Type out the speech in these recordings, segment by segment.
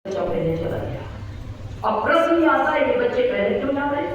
बच्चा पहले चला गया। अब प्रश्न ये आता है कि बच्चे पहले क्यों जा रहे हैं,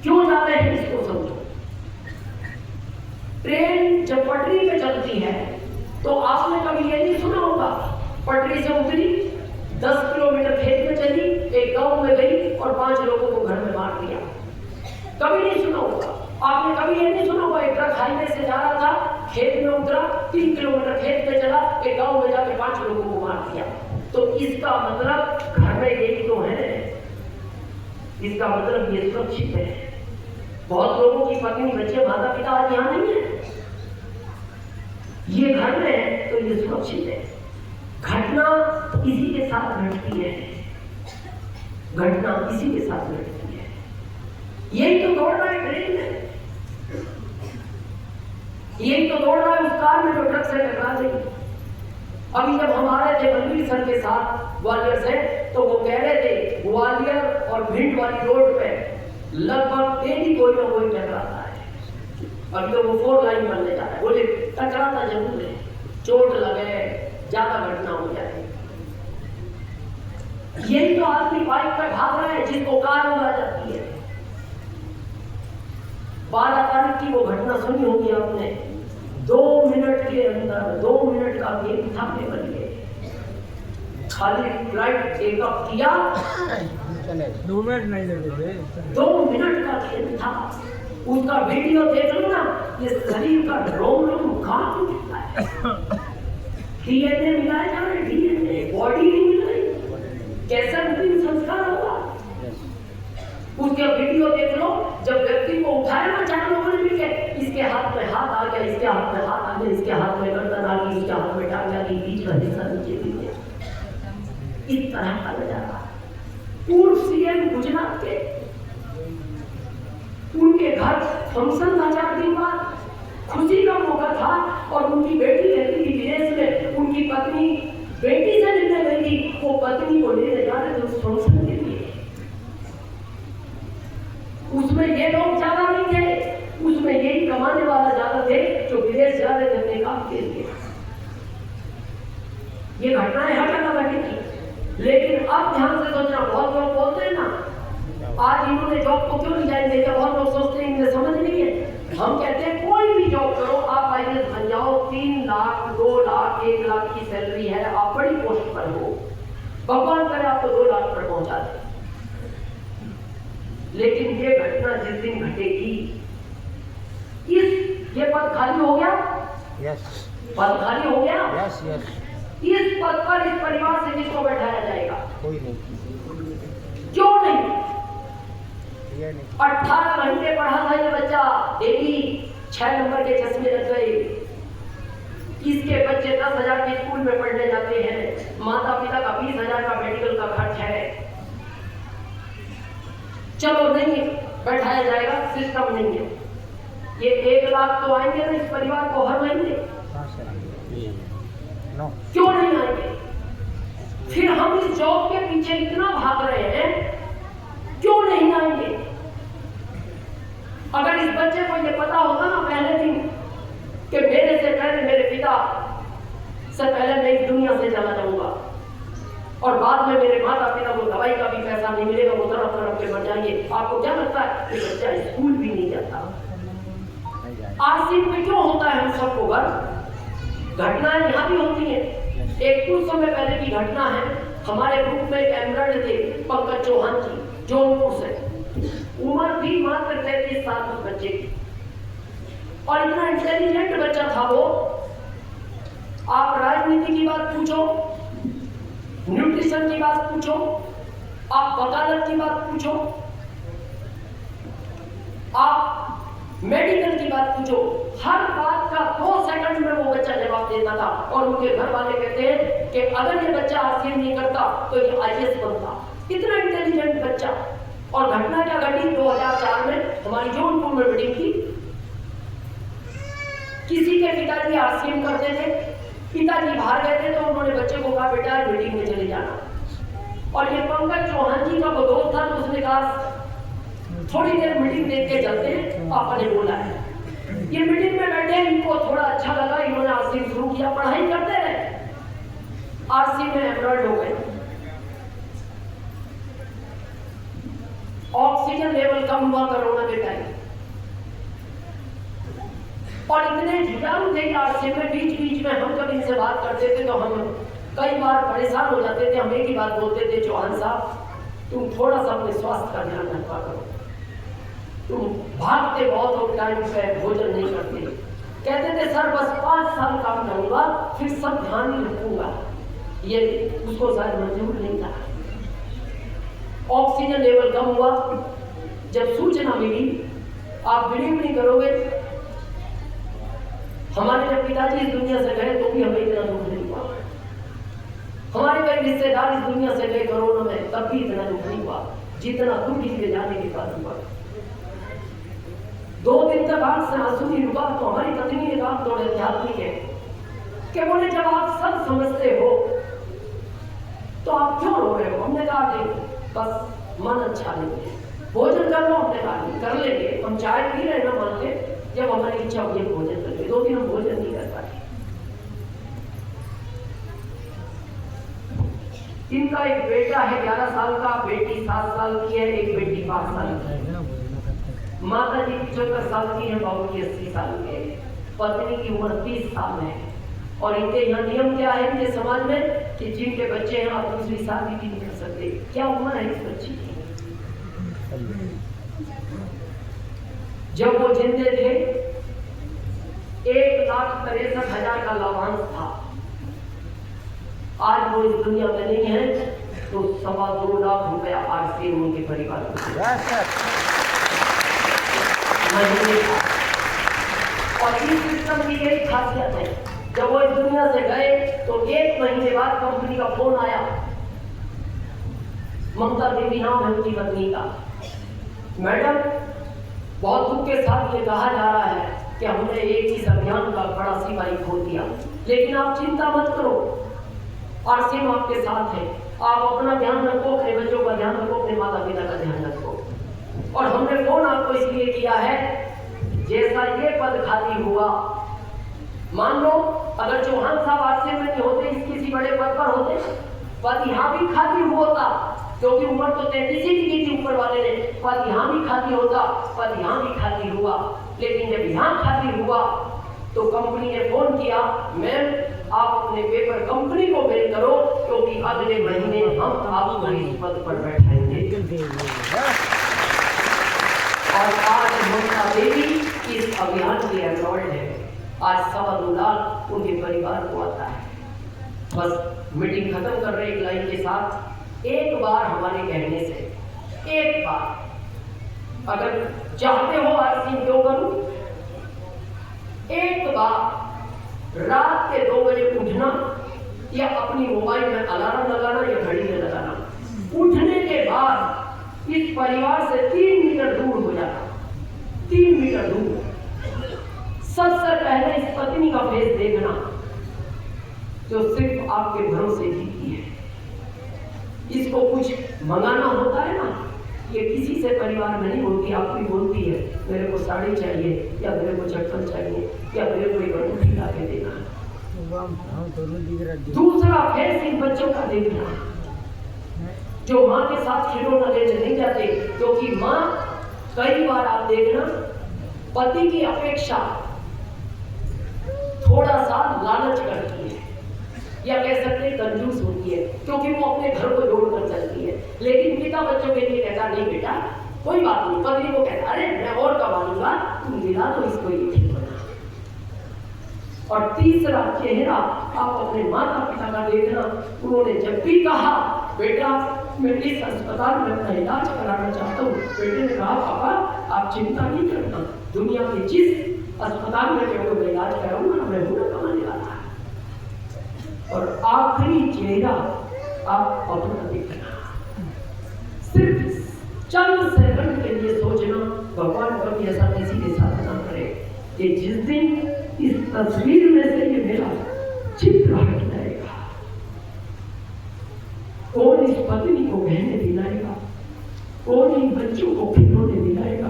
क्यों जा रहे हैं, इसको समझो। ट्रेन जब पटरी पे चलती है तो आपने कभी ये नहीं सुना होगा, पटरी से उतरी 10 किलोमीटर खेत में चली, एक गांव में गई और 5 लोगों को घर में मार दिया। कभी नहीं सुना होगा। आपने कभी ये नहीं सुना होगा एक ट्रक हाईवे से जा रहा था, खेत में उतरा, 3 किलोमीटर खेत में चला, एक गांव में जाके 5 लोगों को मार दिया। तो इसका मतलब घर में यही तो है, इसका मतलब ये सुरक्षित है। बहुत लोगों की पत्नी बच्चे माता पिता आज यहाँ नहीं है, ये घर में है तो ये सुरक्षित है। घटना इसी के साथ घटती है, घटना इसी के साथ घटती है। यही तो दौड़ रहा है ट्रेन में, यही तो दौड़ रहा है उस कार में जो ट्रक से टकरा गई। अभी जब हम आ रहे थे बलवीर सर के साथ ग्वालियर से, तो वो कह रहे थे ग्वालियर और भिंड वाली रोड पे लगभग डेली कोई ना कोई टकराता है। अभी तो वो 4 लाइन बनने जा रहा है, बोले टकराता जरूर है, चोट लगे, ज्यादा घटना हो जाए। यही तो आदमी बाइक पे भाग रहा है जिसको कार उड़ा जाती है। 12 तारीख की वो घटना सुनी होगी आपने, 2 मिनट के अंदर 2 मिनट का गेम था पेपर लिए, खाली फ्लाइट टेकअप किया, 2 मिनट नहीं लगे, 2 मिनट का खेल था। उसका वीडियो देख लो ना, ये शरीर का रोम रोम कांप उठता है। डीएनए मिलाया जा रहा है, डीएनए बॉडी नहीं मिल रही, कैसा अंतिम संस्कार होगा। उसके वीडियो देख लो, जब व्यक्ति को उठाया ना 4 लोगों ने मिलकर, इसके हाथ में हाथ आ गया, इसके हाथ में हाथ आ गया, इसके हाथ में गर्दन आ गई, इसके हाथ में टांग आ गई, बीच का हिस्सा नीचे गिर गया। इस तरह का नजारा। पूर्व सीएम गुजरात के, उनके घर फंक्शन था 4 दिन बाद, खुशी का मौका था और उनकी बेटी रहती थी विदेश में, उनकी पत्नी बेटी से मिलने गई थी, वो पत्नी को लेने जा रहे थे उस फंक्शन के लिए। उसमें ये लोग ज्यादा नहीं थे, उसमें यही कमाने वाला ज्यादा थे जो विदेश जा रहे थे अपने काम के लिए। ये घटनाएं हर जगह घटी थी। लेकिन अब ध्यान से सोचना, बहुत लोग बोलते हैं ना आज इन्होंने जॉब को क्यों नहीं जाएंगे, क्या बहुत लोग सोचते हैं इन्हें समझ नहीं है। हम कहते हैं कोई भी जॉब करो, आप आईएएस बन जाओ, 3 लाख 2 लाख 1 लाख की सैलरी है, आप बड़ी पोस्ट पर हो, भगवान करे आप तो 2 लाख पर पहुंचा दे। लेकिन ये घटना जिस दिन घटेगी, ये पद खाली हो गया, यस पद खाली हो गया, यस यस, इस पद पर इस परिवार से किसको बैठाया जाएगा? कोई नहीं, क्यों नहीं? ये नहीं। 18 घंटे पढ़ा था ये बच्चा, डेली 6 नंबर के चश्मे लग गए। इसके बच्चे 10,000 के स्कूल में पढ़ने जाते हैं, माता पिता का 20,000 का मेडिकल का खर्च है। चलो नहीं बैठाया जाएगा, सिस्टम नहीं है। ये 1 लाख तो आएंगे ना इस परिवार को हर महीने, क्यों नहीं आएंगे? फिर हम इस जॉब के पीछे इतना भाग रहे हैं, क्यों नहीं आएंगे? अगर इस बच्चे को ये पता होता ना पहले दिन कि मेरे से पहले मेरे पिता से पहले मैं इस दुनिया से चला जाऊंगा और बाद में मेरे माता पिता को दवाई का भी पैसा नहीं मिलेगा, वो तड़प तड़प के मर जाएंगे, आपको क्या लगता है कि बच्चा स्कूल भी नहीं जाता? आरसी में क्यों होता है हम सबको गर्व? घटनाएं यहाँ भी होती हैं। एक कुछ समय पहले की घटना है, हमारे ग्रुप में एक एमरल्ड थे पंकज चौहान जी, जौनपुर से, उम्र भी मात्र 33 साल उस बच्चे की, और इतना इंटेलिजेंट बच्चा था वो। आप राजनीति की बात पूछो, न्यूट्रिशन की बात पूछो, आप वकालत की बात पूछो, आप मेडिकल की बात पूछो, हर बात का 2 सेकंड में वो बच्चा जवाब देता था। और उनके घर वाले कहते हैं कि अगर ये बच्चा आरसीएम नहीं करता तो ये आईएएस बनता। इतना इंटेलिजेंट बच्चा। और घटना क्या घटी 2004 में हमारी जौनपुर में मीटिंग थी, किसी के पिताजी आरसीएम करते थे, पिताजी बाहर गए थे तो उन्होंने बच्चे को कहा बेटा मीटिंग में चले जाना। और ये पंकज चौहान जी का वो दोस्त था, तो उसने कहा थोड़ी देर मीटिंग देख के चलते हैं, पापा ने बोला है। ये मीटिंग में बैठे, इनको थोड़ा अच्छा लगा, इन्होंने आरसीएम शुरू किया, पढ़ाई करते रहे, आरसी में एमरल्ड हो गए। ऑक्सीजन लेवल कम हुआ कोरोना के टाइम, और इतने जुझारू थे आरसी में, बीच बीच में हम जब इनसे बात करते थे तो हम कई बार परेशान हो जाते थे। हम एक ही बात बोलते थे, चौहान साहब तुम थोड़ा सा अपने स्वास्थ्य का ध्यान रखा करो, तुम भागते बहुत हो, टाइम पे भोजन नहीं करते। कहते थे सर बस 5 साल काम करूंगा फिर सब ध्यान ही रखूंगा। ये उसको शायद मंजूर नहीं था। ऑक्सीजन लेवल कम हुआ, जब सूचना मिली, आप बिलीव नहीं करोगे, हमारे जब पिताजी इस दुनिया से गए तो भी हमें इतना दुख नहीं हुआ। हमारे कई रिश्तेदार इस दुनिया से गए कोरोना में, तब भी इतना दुख नहीं हुआ जितना दुख इनके जाने के बाद हुआ। 2 दिन तक आंख से आंसू नहीं रुका। तो हमारी पत्नी ने कहा थोड़े आध्यात्मिक है कि बोले जब आप सब समझते हो तो आप क्यों रो रहे हो? हमने कहा नहीं, बस मन अच्छा नहीं है, भोजन कर लो। हमने कहा नहीं, कर लेंगे, हम चाय पी रहे ना मान के, जब हमारी इच्छा होगी भोजन करेंगे। 2 दिन हम भोजन नहीं कर पाए। इनका एक बेटा है 11 साल का, बेटी 7 साल की है, एक बेटी 5 साल की है। माता जी 75 साल की है, बाबू जी 80 साल के, पत्नी की उम्र 30 साल है। और इनके यहाँ नियम क्या है इनके समाज में कि जिनके बच्चे हैं आप दूसरी शादी भी नहीं कर सकते। क्या उम्र है इस बच्ची की? जब वो जिंदे थे 1,63,000 का लाभांश था। आज वो इस दुनिया में नहीं है तो 2.25 लाख रुपया आज से उनके परिवार को। और इस सिस्टम की यही खासियत है, जब वो इस दुनिया से गए तो 1 महीने बाद कंपनी का फोन आया। ममता देवी नाम है उनकी पत्नी का। मैडम बहुत दुख के साथ ये कहा जा रहा है कि हमने एक इस अभियान का बड़ा सिपाही खो दिया, लेकिन आप चिंता मत करो, आरसीएम आपके साथ है। आप अपना ध्यान रखो, अपने बच्चों का ध्यान रखो, अपने माता पिता का ध्यान रखो। और हमने फोन आपको इसलिए किया है, जैसा ये पद खाली हुआ, मान लो अगर चौहान साहब आरसीएम में नहीं होते, इस किसी बड़े पद पर होते, पद यहाँ भी खाली हुआ होता, क्योंकि उम्र तो 33 ही की थी ऊपर वाले ने। पद यहाँ भी खाली होता, पद यहाँ भी खाली हुआ। लेकिन जब यहाँ खाली हुआ तो कंपनी ने फोन किया, मैम आप अपने पेपर कंपनी को मेल करो, क्योंकि अगले महीने हम आपको इस पद पर बैठाएंगे। और आज ममता देवी इस अभियान की एम्प्लॉयड है। आज 2.25 लाख उनके परिवार को आता है। बस मीटिंग खत्म कर रहे एक लाइन के साथ, एक बार हमारे कहने से, एक बार अगर चाहते हो आरसीएम क्यों करूं, एक बार रात के 2 बजे उठना या अपनी मोबाइल में अलार्म लगाना या घड़ी में लगाना, उठने के बाद इस परिवार से 3 मीटर दूर हो जाना, 3 मीटर दूर। सबसे पहले इस पत्नी का फेस देखना जो सिर्फ आपके भरोसे जीती है। इसको कुछ मंगाना होता है ना, ये किसी से परिवार में नहीं बोलती, आप भी बोलती है मेरे को साड़ी चाहिए या मेरे को चप्पल चाहिए या मेरे को एक अंगूठी ला के देना। दूसरा फेस इन बच्चों का देखना जो माँ के साथ खिलौना लेने नहीं जाते, क्योंकि माँ कई बार आप देखना पति की अपेक्षा थोड़ा सा लालच करती है या कह सकते हैं कंजूस होती है, क्योंकि वो अपने घर को जोड़ कर चलती है। लेकिन पिता बच्चों के लिए कहता नहीं बेटा कोई बात नहीं, पत्नी को कहता अरे मैं और कमा लूंगा, तुम दिला दो इसको, ये ठीक बना। और तीसरा चेहरा आप अपने माता पिता का देखना, उन्होंने जब भी कहा बेटा मैं इस अस्पताल में अपना इलाज कराना चाहता हूँ, बेटे ने कहा पापा आप चिंता नहीं करना, दुनिया के जिस अस्पताल में मैं इलाज कराऊंगा मैं पूरा कमाने वाला। और आखिरी चेहरा आप अपना देखना, सिर्फ चंद सेकंड के लिए सोचना, भगवान कभी ऐसा किसी के साथ ना करे कि जिस दिन इस तस्वीर में से ये मेरा चित्र हट जाएगा, कौन इस पत्नी को गहने दिलाएगा, कौन इन बच्चों को खिलौने दिलाएगा,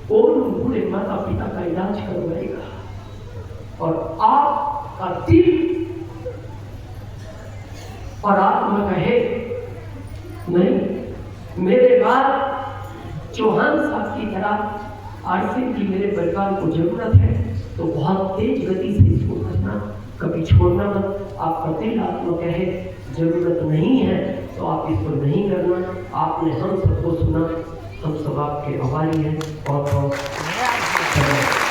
कौन बूढ़े माता पिता का इलाज करवाएगा। और आपका दिल और आत्मा कहे नहीं, मेरे बाद तरह आरसी की मेरे परिवार को जरूरत है, तो बहुत तेज गति से इसको करना, कभी छोड़ना मत। आपका दिल आपको कहे जरूरत नहीं है तो आप इसको नहीं करना। आपने हम सबको सुना, हम सब आपके आभारी हैं। बहुत बहुत